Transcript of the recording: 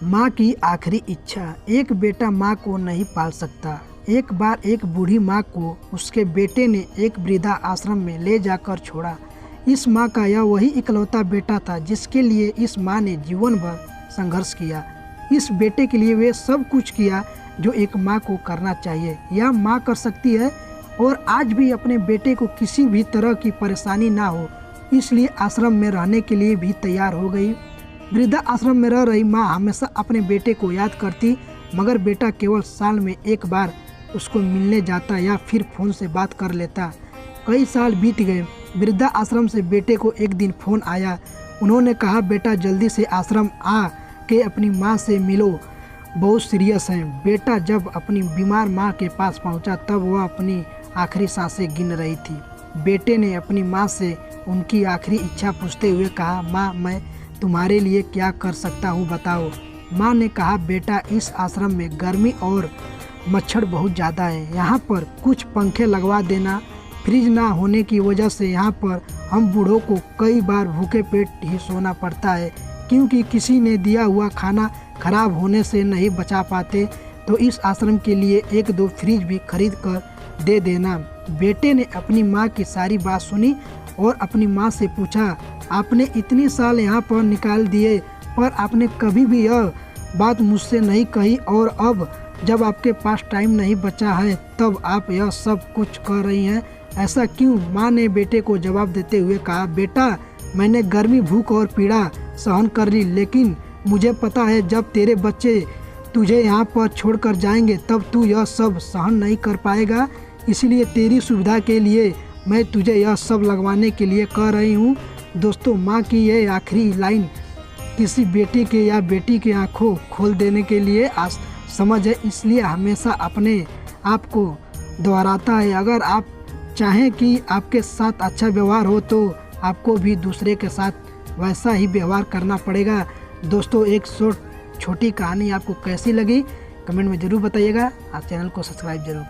माँ की आखिरी इच्छा। एक बेटा माँ को नहीं पाल सकता। एक बार एक बूढ़ी माँ को उसके बेटे ने एक वृद्धा आश्रम में ले जाकर छोड़ा। इस माँ का यह वही इकलौता बेटा था जिसके लिए इस माँ ने जीवन भर संघर्ष किया। इस बेटे के लिए वे सब कुछ किया जो एक माँ को करना चाहिए। यह माँ कर सकती है और आज भी अपने बेटे को किसी भी तरह की परेशानी ना हो, इसलिए आश्रम में रहने के लिए भी तैयार हो गई। वृद्धा आश्रम में रह रही माँ हमेशा अपने बेटे को याद करती, मगर बेटा केवल साल में एक बार उसको मिलने जाता या फिर फ़ोन से बात कर लेता। कई साल बीत गए। वृद्धा आश्रम से बेटे को एक दिन फ़ोन आया। उन्होंने कहा, बेटा जल्दी से आश्रम आ के अपनी माँ से मिलो, बहुत सीरियस है। बेटा जब अपनी बीमार माँ के पास पहुँचा तब वह अपनी आखिरी सांसें गिन रही थी। बेटे ने अपनी माँ से उनकी आखिरी इच्छा पूछते हुए कहा, माँ मैं तुम्हारे लिए क्या कर सकता हूँ बताओ। माँ ने कहा, बेटा इस आश्रम में गर्मी और मच्छर बहुत ज़्यादा है, यहाँ पर कुछ पंखे लगवा देना। फ्रिज ना होने की वजह से यहाँ पर हम बूढ़ों को कई बार भूखे पेट ही सोना पड़ता है, क्योंकि किसी ने दिया हुआ खाना खराब होने से नहीं बचा पाते। तो इस आश्रम के लिए एक दो फ्रिज भी खरीद कर दे देना। बेटे ने अपनी माँ की सारी बात सुनी और अपनी माँ से पूछा, आपने इतने साल यहाँ पर निकाल दिए पर आपने कभी भी यह बात मुझसे नहीं कही, और अब जब आपके पास टाइम नहीं बचा है तब आप यह सब कुछ कर रही हैं, ऐसा क्यों? माँ ने बेटे को जवाब देते हुए कहा, बेटा मैंने गर्मी, भूख और पीड़ा सहन कर ली, लेकिन मुझे पता है जब तेरे बच्चे तुझे यहाँ पर छोड़कर जाएंगे तब तू यह सब सहन नहीं कर पाएगा। इसलिए तेरी सुविधा के लिए मैं तुझे यह सब लगवाने के लिए कह रही हूँ। दोस्तों, माँ की यह आखिरी लाइन किसी बेटे के या बेटी की आंखों खोल देने के लिए समझ है, इसलिए हमेशा अपने आप को दोहराता है। अगर आप चाहें कि आपके साथ अच्छा व्यवहार हो तो आपको भी दूसरे के साथ वैसा ही व्यवहार करना पड़ेगा। दोस्तों, एक छोटी कहानी आपको कैसी लगी कमेंट में ज़रूर बताइएगा। आप चैनल को सब्सक्राइब जरूर